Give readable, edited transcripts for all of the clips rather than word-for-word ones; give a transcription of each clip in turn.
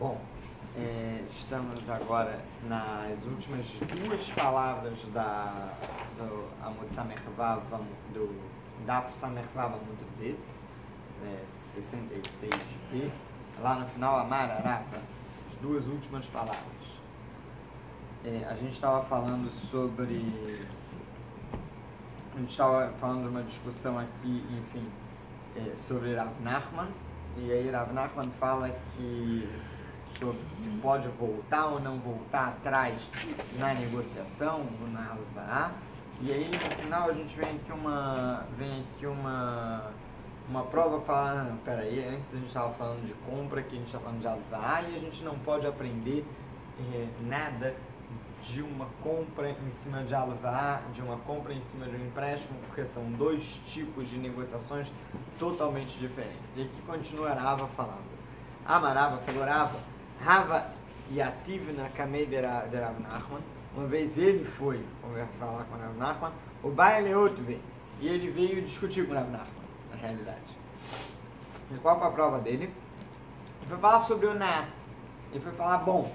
Bom, estamos agora nas últimas duas palavras do Amud Samer Vav, do Daf Samer Vav Amud Bet, 66b, lá no final, Amar Arava, as duas últimas palavras. A gente estava falando de uma discussão aqui, enfim, sobre Rav Nachman, e aí Rav Nachman fala que sobre se pode voltar ou não voltar atrás na negociação ou na alvá, e aí no final a gente vem aqui uma prova falando, não, peraí, antes a gente estava falando de compra, aqui a gente está falando de alvá, e a gente não pode aprender nada de uma compra em cima de alvá, de uma compra em cima de um empréstimo, porque são dois tipos de negociações totalmente diferentes. E aqui continua Rava falando. Amarava falou Rava Yativ na Kamei de Rav Nachman. Uma vez ele foi falar com Rav Nachman, o Baile outro veio, e ele veio discutir com Rav Nachman, na realidade. E qual foi a prova dele? Ele foi falar sobre o Na. Ele foi falar, bom,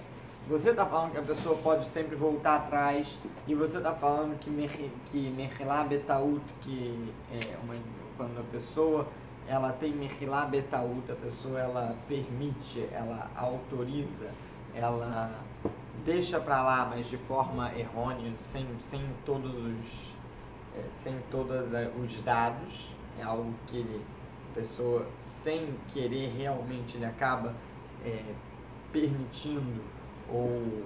você está falando que a pessoa pode sempre voltar atrás, e você está falando que Mechilá Betaut, que quando a pessoa ela tem Mechilá Betaut, a pessoa ela permite, ela autoriza, ela deixa para lá, mas de forma errônea, sem todos os dados, é algo que a pessoa, sem querer realmente, ele acaba permitindo ou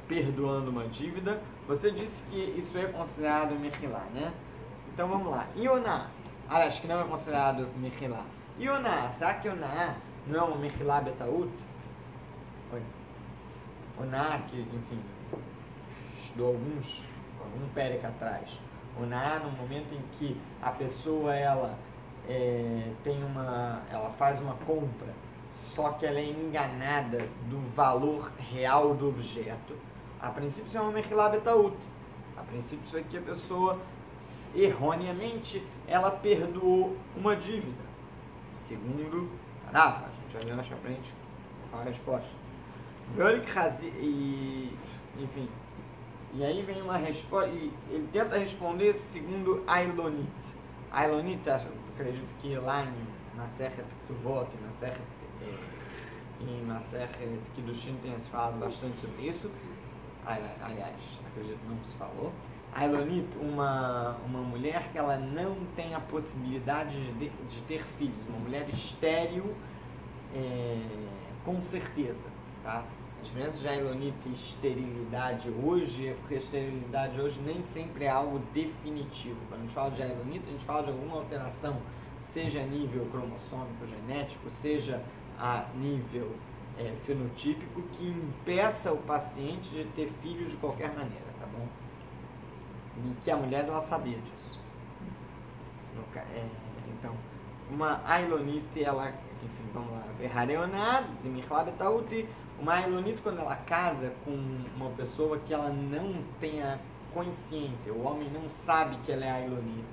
perdoando uma dívida. Você disse que isso é considerado Mechilá, né? Então vamos lá. Ioná, acho que não é considerado Mechilá. Ioná, será que Ioná não é uma Mechilá Betaut? Oná, que enfim, estudou algum pérec atrás. Oná, no momento em que a pessoa ela faz uma compra, só que ela é enganada do valor real do objeto. A princípio isso é uma Mechilá Betaut. A princípio isso aqui a pessoa, erroneamente, ela perdoou uma dívida. Segundo Rava, a gente vai ver mais pra frente qual a resposta. Enfim, e aí vem uma resposta, e ele tenta responder segundo Ailonit. Ailonit, acredito que lá em Masechet Ketuvot, em Masechet Kiddushin tenha se falado bastante sobre isso. Aliás, acredito que não se falou. Ailonit, uma mulher que ela não tem a possibilidade de ter filhos, uma mulher estéril, com certeza, tá? A diferença de Ailonit e esterilidade hoje é porque a esterilidade hoje nem sempre é algo definitivo. Quando a gente fala de Ailonit, a gente fala de alguma alteração, seja a nível cromossômico, genético, seja a nível fenotípico, que impeça o paciente de ter filhos de qualquer maneira, tá bom? E que a mulher ela sabia disso. Então, uma Ailonit, ela, enfim, vamos lá, Verhareonad, de Mechilá Betaut, uma Ailonit, quando ela casa com uma pessoa que ela não tem a consciência, o homem não sabe que ela é Ailonit,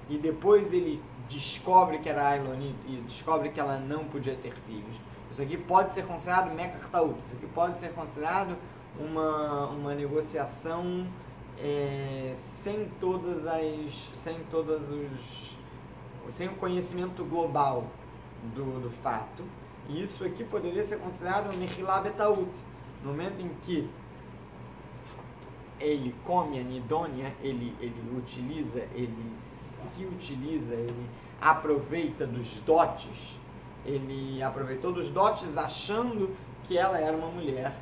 e depois ele descobre que era Ailonit e descobre que ela não podia ter filhos. Isso aqui pode ser considerado Mekach Taut. Isso aqui pode ser considerado uma negociação sem o conhecimento global do fato. E isso aqui poderia ser considerado um Mechilá Betaut. No momento em que ele come a nidônia, ele aproveita dos dotes, ele aproveitou dos dotes achando que ela era uma mulher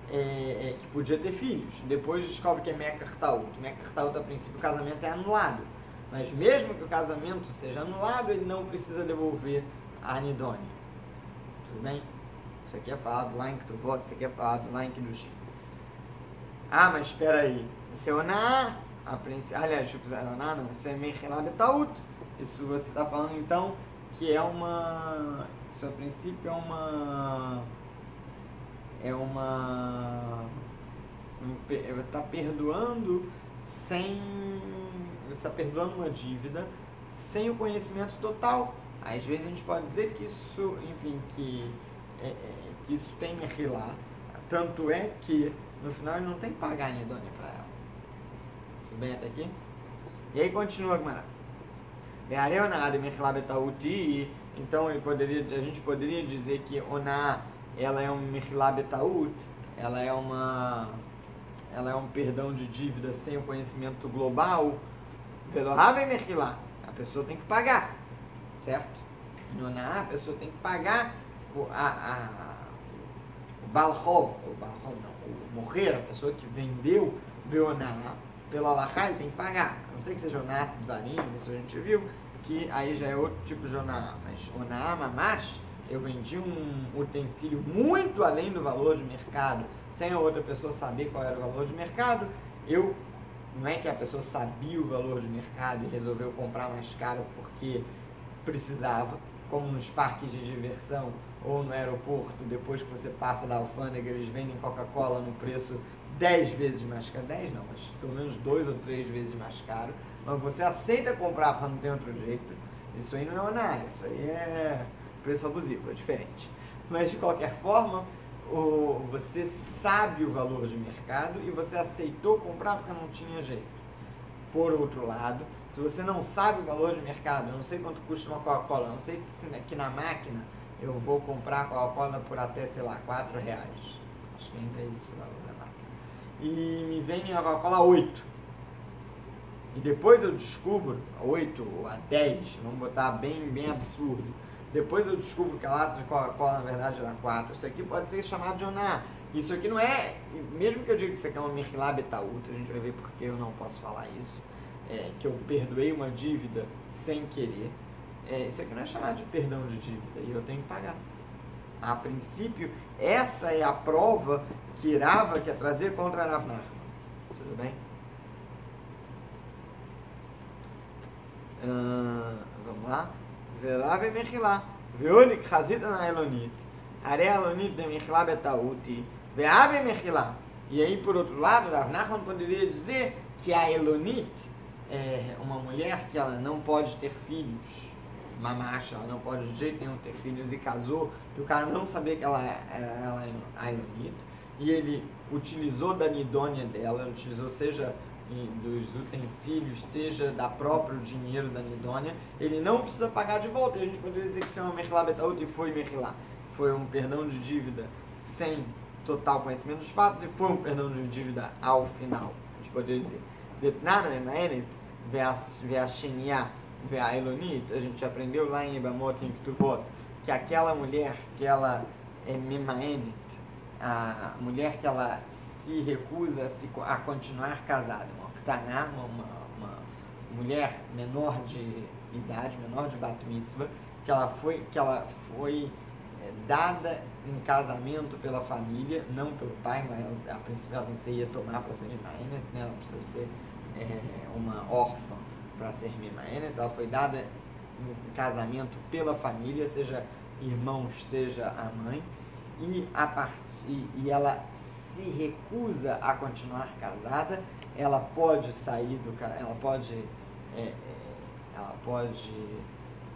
que podia ter filhos. Depois descobre que é Mekach Taut. Mekach Taut, a princípio, o casamento é anulado. Mas mesmo que o casamento seja anulado, ele não precisa devolver a anidônia. Tudo bem? Isso aqui é falado lá em Ketuvot, isso aqui é falado lá em Kiddushin. Mas espera aí. Isso é Oná, aliás, deixa eu precisar Oná, não, isso é Mechilá Betaut. Isso você está falando então que isso a princípio você está perdoando você está perdoando uma dívida sem o conhecimento total. Às vezes a gente pode dizer que isso, enfim, que isso tem Mechilá. Tanto é que no final ele não tem que pagar a Nidônia para ela. Tudo bem até aqui? E aí continua a Gemara. Então a gente poderia dizer que Oná, ela é um Mechilá Betaut, ela é um perdão de dívida sem o conhecimento global. Velohave Mechilá, a pessoa tem que pagar, certo? No Oná, a pessoa tem que pagar o Balchov, o morrer, a pessoa que vendeu Beoná pela Alahá, ele tem que pagar. A não ser que seja Oná Dvarim, isso a gente viu, que aí já é outro tipo de Oná. Mas Oná Mamash, eu vendi um utensílio muito além do valor de mercado, sem a outra pessoa saber qual era o valor de mercado. Não é que a pessoa sabia o valor de mercado e resolveu comprar mais caro porque precisava, como nos parques de diversão ou no aeroporto, depois que você passa da alfândega, eles vendem Coca-Cola no preço 10 vezes mais caro, 10 não, mas pelo menos 2 ou 3 vezes mais caro, mas você aceita comprar para não ter outro jeito. Isso aí não é nada, isso aí é preço abusivo, é diferente. Mas de qualquer forma, você sabe o valor de mercado e você aceitou comprar porque não tinha jeito. Por outro lado, se você não sabe o valor de mercado, eu não sei quanto custa uma Coca-Cola, eu não sei se aqui na máquina eu vou comprar a Coca-Cola por até, sei lá, R$4. Acho que ainda é isso o valor da máquina. E me vendem a Coca-Cola a 8. E depois eu descubro, a 8 ou a 10, vamos botar bem absurdo. Depois eu descubro que a lata de Coca-Cola na verdade era 4. Isso aqui pode ser chamado de Oná. Isso aqui não é, mesmo que eu diga que isso aqui é uma Mechilá Betaut, a gente vai ver porque eu não posso falar isso, que eu perdoei uma dívida sem querer. Isso aqui não é chamado de perdão de dívida e eu tenho que pagar. A princípio, essa é a prova que Rava quer trazer contra Rav Nachman. Tudo bem? Vamos lá. Verava e Mechilá. Veolik Chazita na Elonit. Are Elonit de Mechilá Betaut. Veave Mechilá. E aí, por outro lado, Rav Nachman poderia dizer que a Elonit é uma mulher que ela não pode ter filhos. Mamacha, ela não pode de jeito nenhum ter filhos e casou, e o cara não sabia que ela era a Elonit, e ele utilizou da nidônia dela, utilizou seja dos utensílios, seja da próprio dinheiro da nidônia, ele não precisa pagar de volta. E a gente poderia dizer que isso é uma Mechilá Betaut e foi Mechilá. Foi um perdão de dívida sem total conhecimento dos fatos e foi um perdão de dívida ao final. A gente poderia dizer Detnana Emaenet Veashenia a Elonit, a gente aprendeu lá em Ibamot, em Ktuvot, que aquela mulher que ela é Memaenet, a mulher que ela se recusa a continuar casada, uma Ktaná, uma mulher menor de idade, menor de Bat Mitzvah, que ela foi dada em casamento pela família, não pelo pai, mas a princípio ela tem que ser Yetomá para ser Memaenet, né? Ela precisa ser uma órfã para ser Memaenet. Ela foi dada em casamento pela família, seja irmãos, seja a mãe, e ela se recusa a continuar casada. Ela pode sair ela pode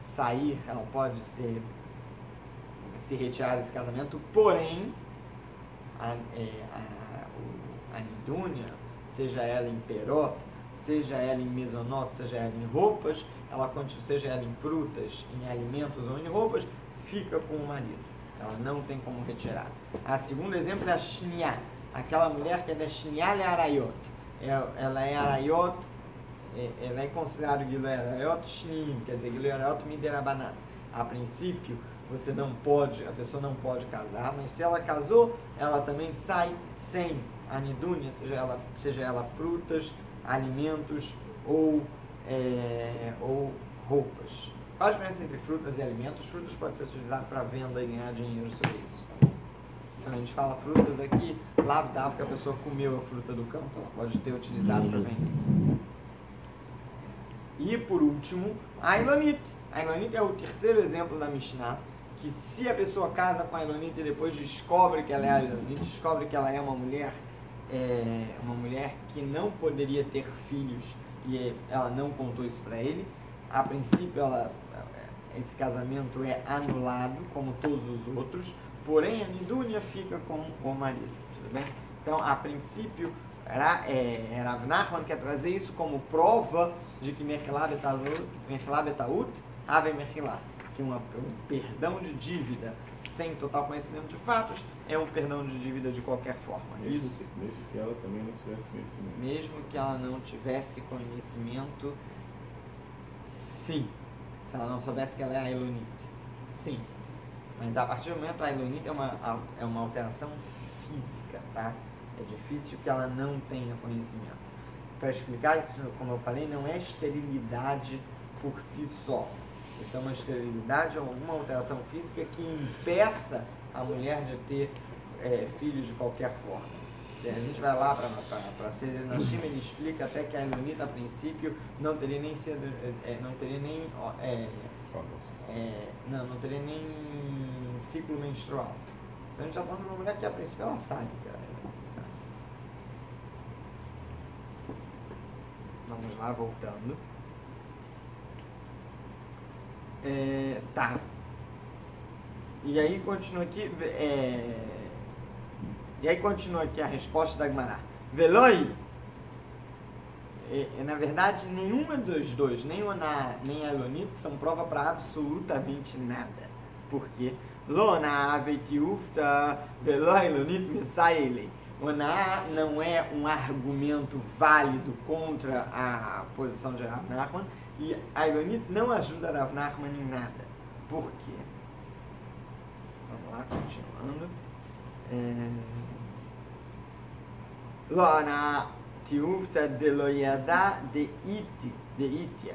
sair, ela pode se retirar desse casamento, porém a nidúnia, seja ela em perot, seja ela em mesonot, seja ela em roupas, seja ela em frutas, em alimentos ou em roupas, fica com o marido. Ela não tem como retirar. A segundo exemplo é a Shniá, aquela mulher que é Shniá le Arayot. Ela é Arayot, ela é considerada Gilui Arayot Shnim, quer dizer, Gilui Arayot Miderabanan. A princípio, a pessoa não pode casar, mas se ela casou, ela também sai sem a nidúnia, seja ela frutas, alimentos ou roupas. Qual a diferença entre frutas e alimentos? Frutas pode ser utilizado para venda e ganhar dinheiro sobre isso. Quando a gente fala frutas aqui, lavdava que a pessoa comeu a fruta do campo, ela pode ter utilizado para vender. E por último, a Elonit. A Elonit é o terceiro exemplo da Mishnah, que se a pessoa casa com a Elonit e depois descobre que ela é a Elonit, descobre que ela é uma mulher que não poderia ter filhos e ela não contou isso para ele, a princípio esse casamento é anulado como todos os outros, porém a Nidunia fica com o marido, tudo bem? Então, a princípio, Rav Nachman quer trazer isso como prova de que Mechilá Betaut, Ave Mechilá, que um perdão de dívida sem total conhecimento de fatos é um perdão de dívida de qualquer forma. Mesmo que ela também não tivesse conhecimento. Mesmo que ela não tivesse conhecimento, sim. Se ela não soubesse que ela é a Elonite, sim. Mas a partir do momento a Elonite é uma alteração física, tá? É difícil que ela não tenha conhecimento. Para explicar isso, como eu falei, não é esterilidade por si só. Isso é uma esterilidade ou alguma alteração física que impeça a mulher de ter filhos de qualquer forma. Se a gente vai lá para Seder Nashim, ele explica até que a Elonita, a princípio, não teria nem ciclo menstrual. Então a gente está falando de uma mulher que a princípio ela sabe que ela é. Vamos lá, voltando. Tá. E aí continua aqui, a resposta da Gemara. Veloi. Na verdade, nenhuma dos dois, nem o Oná nem a Elonite, são prova para absolutamente nada. Porque Lona avetiufta veloi Elonite mesaile. Oná não é um argumento válido contra a posição de Rav Nachman e a Elonite não ajuda Rav Nachman em nada. Por quê? Vamos lá, continuando. Lona tiufta deloyada de itia.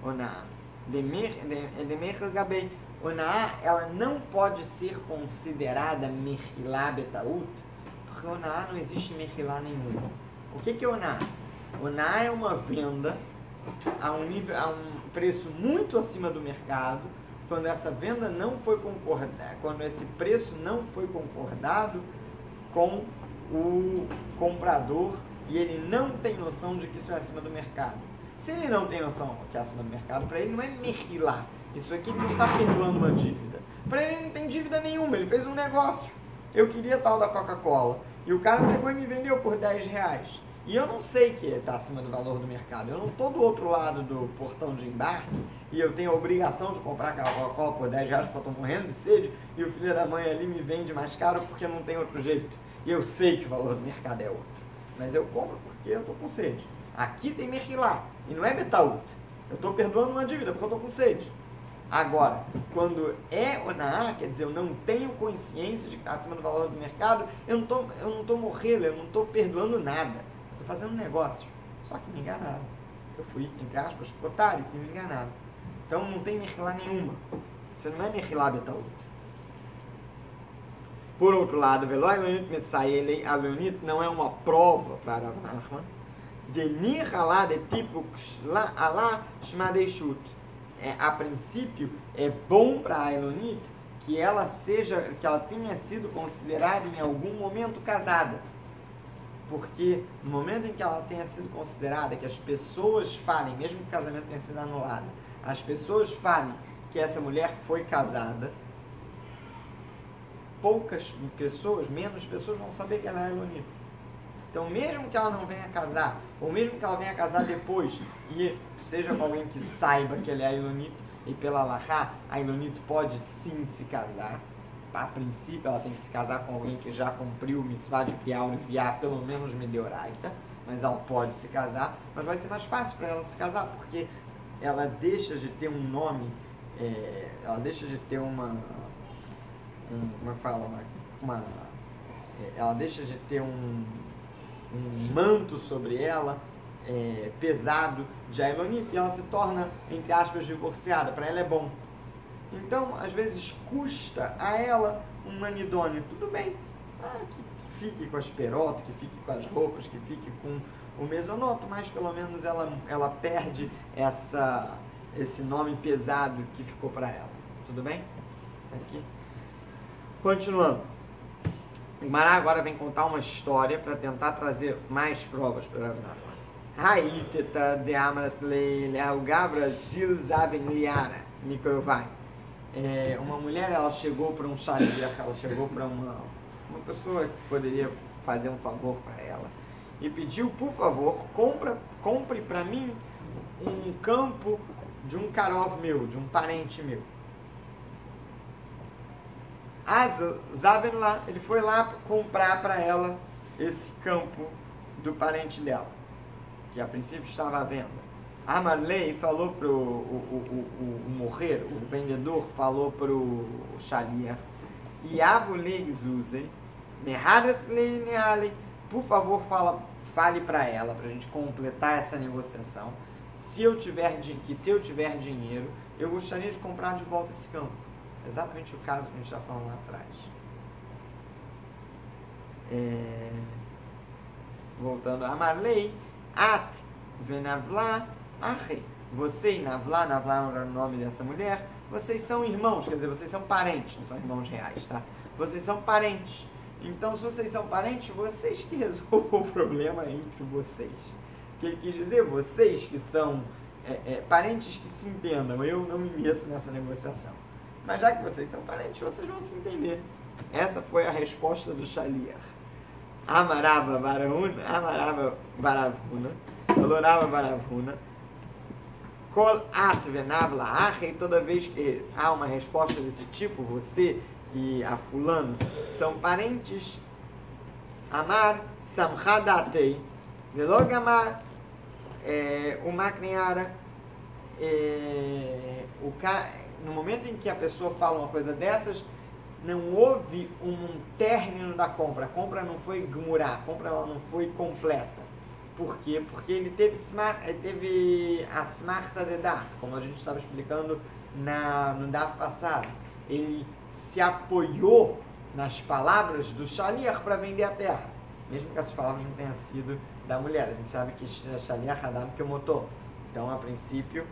Oná de mechel gabei. Oná, ela não pode ser considerada mechilá betaut, porque Oná não existe mechilá nenhuma. O que é Oná? Oná é uma venda a um preço muito acima do mercado, quando essa venda não foi concordada, quando esse preço não foi concordado com o comprador e ele não tem noção de que isso é acima do mercado. Se ele não tem noção que é acima do mercado, para ele não é mechilá. Isso aqui ele não está perdoando uma dívida. Para ele não tem dívida nenhuma, ele fez um negócio. Eu queria tal da Coca-Cola e o cara pegou e me vendeu por R$10. E eu não sei que está acima do valor do mercado. Eu não estou do outro lado do portão de embarque e eu tenho a obrigação de comprar aquela Coca-Cola por R$10 porque eu estou morrendo de sede e o filho da mãe ali me vende mais caro porque não tem outro jeito. E eu sei que o valor do mercado é outro. Mas eu compro porque eu estou com sede. Aqui tem mechilá e não é betaut. Eu estou perdoando uma dívida porque eu estou com sede. Agora, quando é onaá, quer dizer, eu não tenho consciência de que está acima do valor do mercado, eu não estou morrendo, eu não estou perdoando nada. Estou fazendo um negócio. Só que me enganaram. Eu fui, entre aspas, otário e me enganaram. Então não tem mechilá nenhuma. Isso não é mechilá betaut. Por outro lado, Veloi Leonit Messayele, a Leonit não é uma prova para Rav Nachman. De Nirhalá de tipo Alá Shmadeishut. A princípio, é bom para a Elonite que ela tenha sido considerada em algum momento casada. Porque no momento em que ela tenha sido considerada, que as pessoas falem, mesmo que o casamento tenha sido anulado, as pessoas falem que essa mulher foi casada, menos pessoas vão saber que ela é Elonite. Então, mesmo que ela não venha casar, ou mesmo que ela venha casar depois, e seja com alguém que saiba que ela é Elonite, e pela Alahá, a Elonite pode sim se casar. A princípio, ela tem que se casar com alguém que já cumpriu o mitzvah de criar ou enviar pelo menos medioraita, mas ela pode se casar, mas vai ser mais fácil para ela se casar, porque ela deixa de ter um nome, ela deixa de ter ela deixa de ter um manto sobre ela pesado de Elonite e ela se torna, entre aspas, divorciada. Para ela é bom. Então, às vezes, custa a ela um anidônio. Tudo bem, que fique com as perotas, que fique com as roupas, que fique com o mesonoto, mas pelo menos ela perde esse nome pesado que ficou para ela. Tudo bem? Aqui. Continuando. O Mará agora vem contar uma história para tentar trazer mais provas para Rav Nachman. Haiteta de Amrat Leileu Gabra Zilzaben Liara Mikrovai. uma mulher, ela chegou para um shaliach, ela chegou para uma pessoa que poderia fazer um favor para ela e pediu, por favor, compre para mim um campo de um karov meu, de um parente meu. Zaben lá, ele foi lá comprar para ela esse campo do parente dela, que a princípio estava à venda. Amarlei falou para o morrer, o vendedor falou para o shaliach, por favor, fale para ela, para a gente completar essa negociação. Se eu tiver dinheiro, eu gostaria de comprar de volta esse campo. Exatamente o caso que a gente está falando lá atrás. Voltando a Amarlei, At venavla ache. Você e Navla era o nome dessa mulher, vocês são irmãos, quer dizer, vocês são parentes, não são irmãos reais, tá? Vocês são parentes. Então, se vocês são parentes, vocês que resolvam o problema entre vocês. O que ele quis dizer? Vocês que são parentes que se entendam, eu não me meto nessa negociação. Mas já que vocês são parentes, vocês vão se entender. Essa foi a resposta do shaliach. Amarava Baravuna, Valorava Baravuna, Kol at venavla ache, toda vez que há uma resposta desse tipo, você e a fulano são parentes. Amar samchadatei, velog amar o makneara. No momento em que a pessoa fala uma coisa dessas, não houve um término da compra. A compra não foi gmurá, a compra ela não foi completa. Por quê? Porque ele teve a smarta de dat, como a gente estava explicando no DAF passado. Ele se apoiou nas palavras do shaliach para vender a terra, mesmo que essas palavras não tenham sido da mulher. A gente sabe que shaliach adam que motor. Então, a princípio,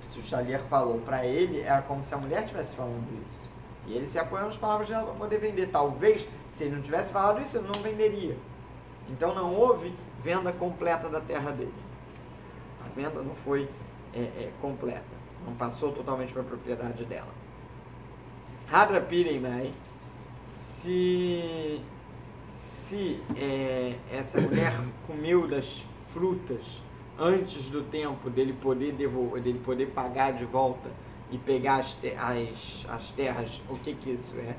se o shaliach falou para ele, era como se a mulher estivesse falando isso. E ele se apoiou nas palavras dela para poder vender. Talvez, se ele não tivesse falado isso, ele não venderia. Então, não houve venda completa da terra dele. A venda não foi completa. Não passou totalmente para a propriedade dela. Hadra Piremai, se essa mulher comeu das frutas antes do tempo dele poder pagar de volta e pegar as terras, o que isso é?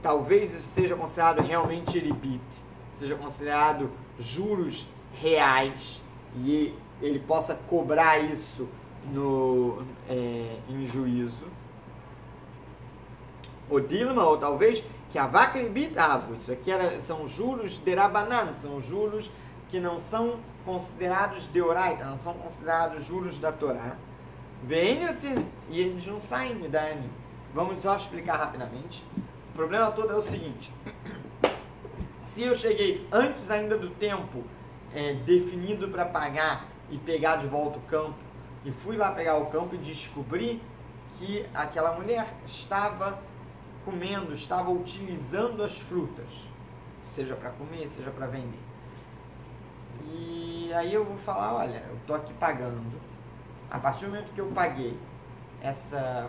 Talvez isso seja considerado realmente ribit, seja considerado juros reais e ele possa cobrar isso em juízo. O Dilma, ou talvez que a vakribit avo, isso aqui são juros de Rabanan, são juros que não são considerados de Oraita, não são considerados juros da Torá. E eles não saem de Dani. Vamos só explicar rapidamente. O problema todo é o seguinte: se eu cheguei antes ainda do tempo definido para pagar e pegar de volta o campo, e fui lá pegar o campo e descobri que aquela mulher estava comendo, estava utilizando as frutas, seja para comer, seja para vender. E aí eu vou falar, olha, eu estou aqui pagando. A partir do momento que eu paguei,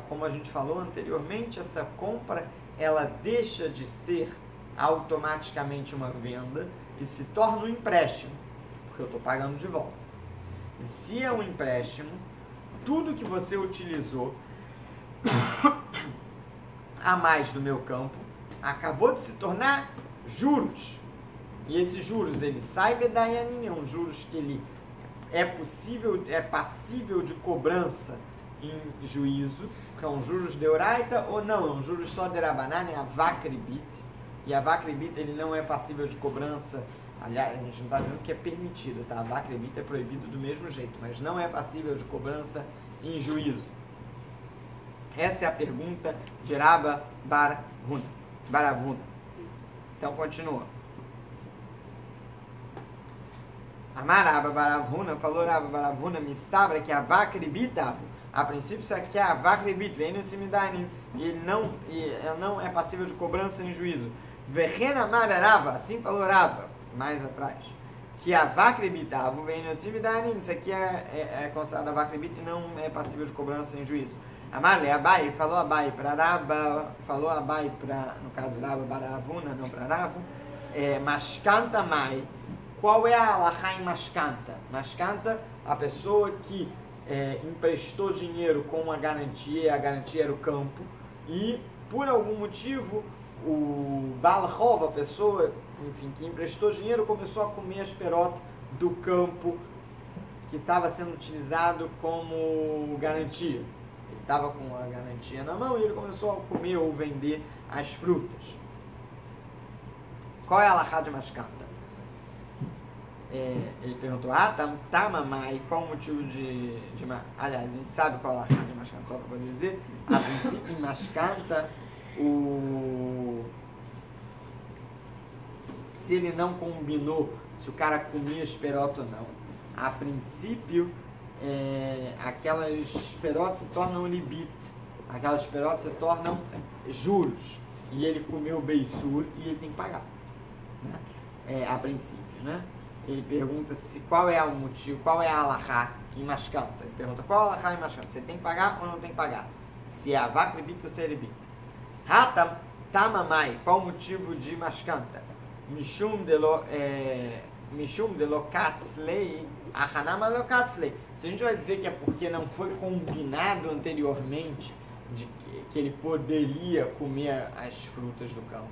como a gente falou anteriormente, essa compra, ela deixa de ser automaticamente uma venda e se torna um empréstimo, porque eu estou pagando de volta. E se é um empréstimo, tudo que você utilizou a mais do meu campo acabou de se tornar juros. E esses juros, ele sai bedayanim, é um juros que ele é passível de cobrança em juízo, que é um juros de oraita ou não, é um juros só de rabanan, é a vakribit. E a vakribit, ele não é passível de cobrança. Aliás, a gente não está dizendo que é permitido, tá? A vakribit é proibido do mesmo jeito, mas não é passível de cobrança em juízo. Essa é a pergunta de Rabba Baravuna. Então, continua. Amar Rabba Baravuna, falou Rabba Baravuna, mistabra que a vakribit, a princípio isso aqui é a vakribit, vem no Tzimidanim, e ele não é passível de cobrança em juízo. Verren Amar Rava, assim falou Rava, mais atrás, que a vacrebitavu vem no tzimidanin, isso aqui é considerado a vacrebita e não é passível de cobrança sem juízo. Amarle, Abai, falou Abai para Raba, falou Abai para, no caso Raba, Baravuna, não para Ravu, Mashkanta Mai. Qual é a alahá em Mashkanta? Mashkanta, a pessoa que emprestou dinheiro com uma garantia, e a garantia era o campo, e por algum motivo o Balhov, a pessoa, enfim, que emprestou dinheiro, começou a comer as perotas do campo que estava sendo utilizado como garantia. Ele estava com a garantia na mão e ele começou a comer ou vender as frutas. Qual é a alahá de Mashkanta? Ele perguntou, mamãe, qual o motivo de... Aliás, a gente sabe qual é a alahá de Mashkanta, só para poder dizer. A princípio, em Mashkanta, se ele não combinou, se o cara comia esperota ou não. A princípio, aquelas esperotas se tornam libit, aquelas esperotas se tornam juros, e ele comeu o beisur e ele tem que pagar, né? A princípio, né? Ele pergunta qual é o motivo, qual é a alahá em Mashkanta. Ele pergunta qual é a alahá em Mashkanta, você tem que pagar ou não tem que pagar, se é a vacrebita ou se é libit. Hatam tamamai, qual o motivo de Mashkanta? Mishum de lokatzlei, achanama lokatzlei. Se a gente vai dizer que é porque não foi combinado anteriormente de que ele poderia comer as frutas do campo,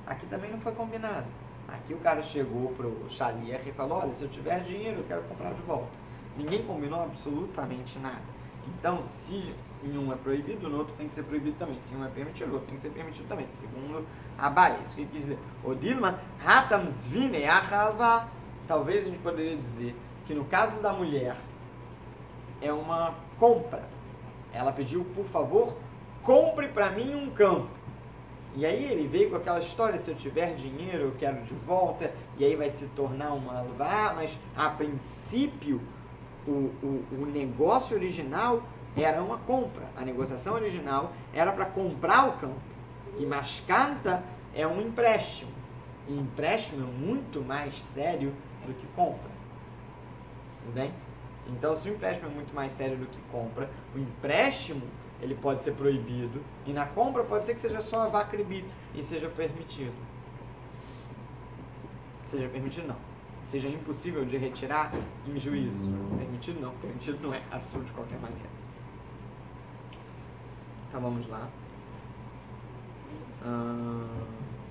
aqui também não foi combinado. Aqui o cara chegou pro Shaliach e falou, olha, se eu tiver dinheiro eu quero comprar de volta. Ninguém combinou absolutamente nada. Então, se em um é proibido, no outro tem que ser proibido também. Se um é permitido, no outro tem que ser permitido também. Segundo Abai, isso que quer dizer. O Dilma, Hatam Zvine Achalva. Talvez a gente poderia dizer que no caso da mulher é uma compra. Ela pediu, por favor, compre para mim um campo. E aí ele veio com aquela história, se eu tiver dinheiro eu quero de volta, e aí vai se tornar uma alvá, mas a princípio o negócio original era uma compra. A negociação original era para comprar o campo. E Mashkanta é um empréstimo. E empréstimo é muito mais sério do que compra. Tudo bem? Então, se o empréstimo é muito mais sério do que compra, o empréstimo ele pode ser proibido. E na compra pode ser que seja só a vacrebita e seja permitido. Seja permitido não. Seja impossível de retirar em juízo. Permitido não. Permitido não é assunto de qualquer maneira. Então vamos lá.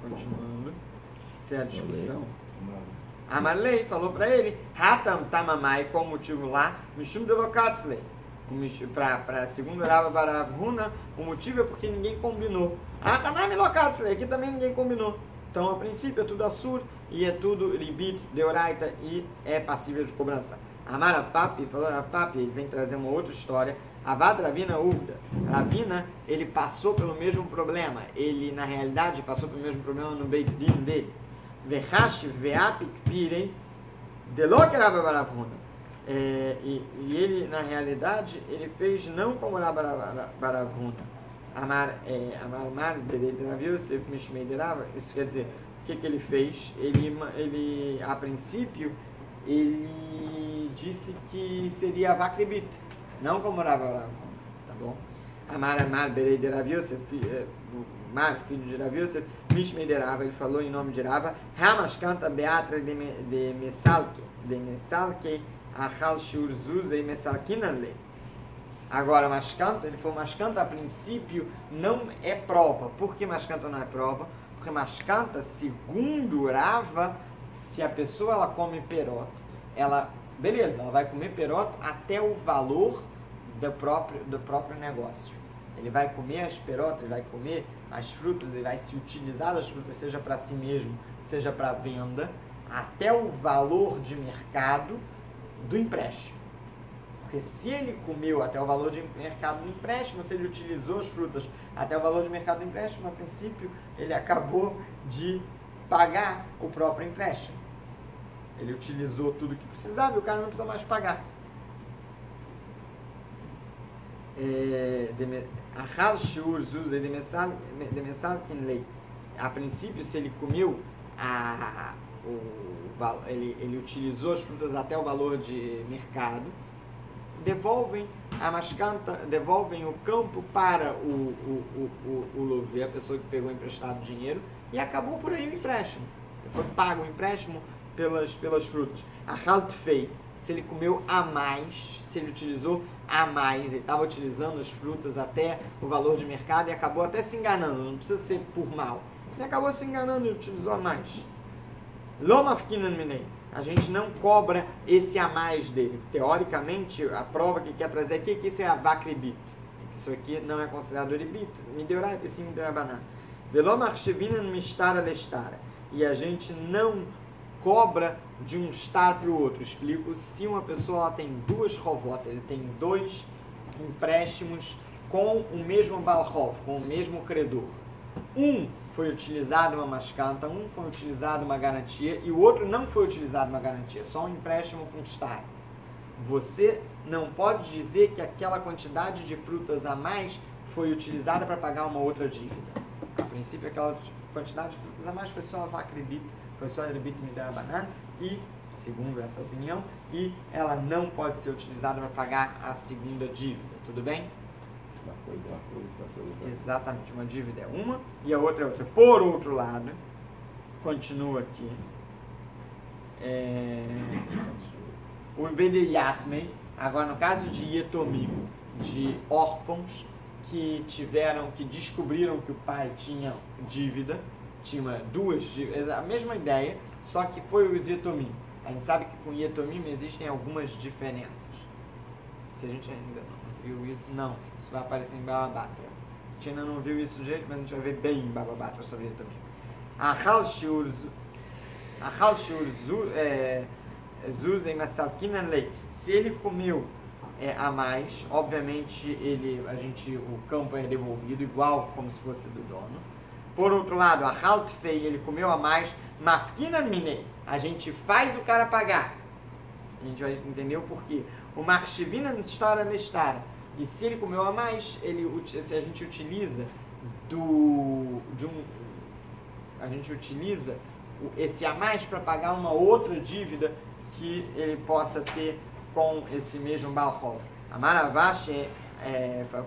Continuando. Essa é a discussão. A Marley falou para ele, Hatam tamamai, qual o motivo lá? Mishum de lokatzlei. Para segundo Rava Baravuna, o motivo é porque ninguém combinou. Hanami lokatzlei, aqui também ninguém combinou. Então, a princípio, é tudo assur e é tudo libit, deoraita e é passível de cobrança. Amar Rapapi, falou Rapapi, ele vem trazer uma outra história. Avad Ravina Uvda. Ravina, ele passou pelo mesmo problema. Ele, na realidade, passou pelo mesmo problema no Beit Din dele. Vechash veapik pirei delok Rava Baravuna. E ele, na realidade, ele fez não como Rava Baravuna. Amar Beredraviosef Mishmeiderava. Isso quer dizer, o que ele fez? Ele, a princípio, ele disse que seria a vacrebita, não como Rava Baravuna, tá bom? Amar Beredraviosef, Mar, filho de Rav Yosef, Mishmeiderava, ele falou em nome de Rava, Ramashkanta Beatra de Mesalke, Achal Shur Zuza e Mesalkinanle. Agora, Mashkanta, ele falou, Mashkanta a princípio não é prova. Por que Mashkanta não é prova? Porque Mashkanta, segundo Rava, se a pessoa ela come perota, beleza, ela vai comer perota até o valor do próprio negócio. Ele vai comer as perotas, ele vai comer as frutas, ele vai se utilizar das frutas, seja para si mesmo, seja para venda, até o valor de mercado do empréstimo. Porque se ele comeu até o valor de mercado do empréstimo, se ele utilizou as frutas até o valor de mercado do empréstimo, a princípio, ele acabou de pagar o próprio empréstimo. Ele utilizou tudo que precisava e o cara não precisa mais pagar. A princípio, se ele comeu ele utilizou as frutas até o valor de mercado, devolvem a mascanta, devolvem o campo para o Lové, a pessoa que pegou emprestado dinheiro, e acabou por aí o empréstimo. Foi pago o empréstimo pelas frutas. A Haltfei, se ele comeu a mais, se ele utilizou a mais, ele estava utilizando as frutas até o valor de mercado e acabou até se enganando, não precisa ser por mal. Ele acabou se enganando e utilizou a mais. Lomafkinan minei. A gente não cobra esse a mais dele. Teoricamente, a prova que quer trazer aqui é que isso é a vakribit. Isso aqui não é considerado ribit. Mideorat, sim, mideorabanan. Velomachshevinan mistara lestara. E a gente não cobra de um star para o outro. Explico, se uma pessoa ela tem duas rovot, ele tem dois empréstimos com o mesmo balrov, com o mesmo credor. Um foi utilizado uma mascanta, um foi utilizado uma garantia e o outro não foi utilizado uma garantia, só um empréstimo com star. Você não pode dizer que aquela quantidade de frutas a mais foi utilizada para pagar uma outra dívida. A princípio, aquela quantidade de frutas a mais foi só a vakribit, foi só a ribit midrabanan e, segundo essa opinião, e ela não pode ser utilizada para pagar a segunda dívida, tudo bem? Uma coisa. Exatamente, uma dívida é uma e a outra é outra. Por outro lado, continua aqui, o Bedeyatmei, agora no caso de Yetomim, de órfãos que descobriram que o pai tinha dívida, tinha duas dívidas, a mesma ideia, só que foi os Yetomim. A gente sabe que com Yetomim existem algumas diferenças. Se a gente ainda não viu isso, não. Isso vai aparecer em Baba Batra. A gente ainda não viu isso do jeito, mas a gente vai ver bem em Baba Batra sobre ele também. Achal Shiur Zuzem Masalkinan Lei. Se ele comeu a mais, obviamente o campo é devolvido igual como se fosse do dono. Por outro lado, a Haltfei, ele comeu a mais, Mafkinan Minei. A gente faz o cara pagar. A gente vai entender o porquê. O Marshivina Nistara Nestara. E se ele comeu a mais, se a gente utiliza esse a mais para pagar uma outra dívida que ele possa ter com esse mesmo Balchov. A Maravash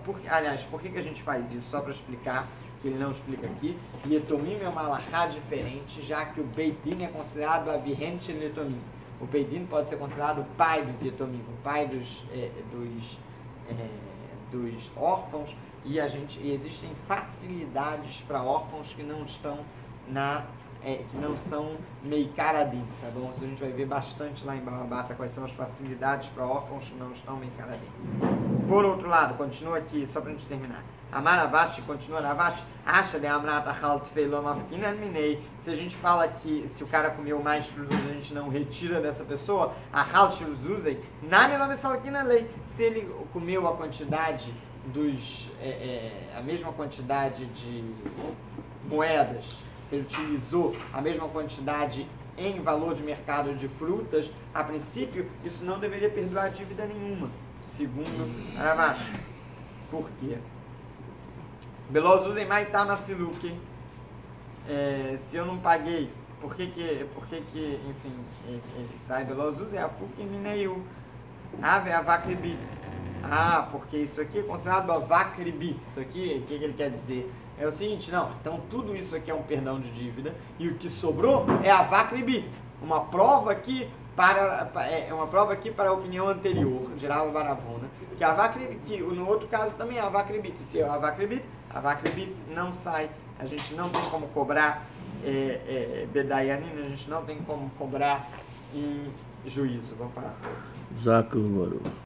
por que a gente faz isso? Só para explicar, que ele não explica aqui. Yetomim é uma alahá diferente, já que o Beit Din é considerado a Virrente Yetomim. O Beit Din pode ser considerado o pai dos Yetomim, o pai dos órfãos, e existem facilidades para órfãos que não estão que não são meikaradim, tá bom? Isso a gente vai ver bastante lá em Baba Batra, quais são as facilidades para órfãos que não estão meikaradim. Por outro lado, continua aqui, só para a gente terminar. Amaravashi, continua Ravashi, acha de Amrat Achal Tfeilom Afkinan Minei. Se a gente fala que se o cara comeu mais frutas, a gente não retira dessa pessoa, Achal Shuzuzei, Namilom Salkinan Lei. Se ele comeu a quantidade a mesma quantidade de moedas, se ele utilizou a mesma quantidade em valor de mercado de frutas, a princípio, isso não deveria perdoar dívida nenhuma, segundo Ravashi. Por quê? Belos usem mais tamasiluke. Se eu não paguei, por que enfim, ele sai? Belos usem a fuki mineiu. Ave a vakribit. Porque isso aqui é considerado a vakribit. Isso aqui, o que ele quer dizer? É o seguinte, não, então tudo isso aqui é um perdão de dívida e o que sobrou é a vakribit. Uma prova aqui para a opinião anterior, de Rava Baravuna, que no outro caso também é a vakribit. Se é a vakribit não sai, a gente não tem como cobrar bedayanin, a gente não tem como cobrar em juízo. Vamos parar.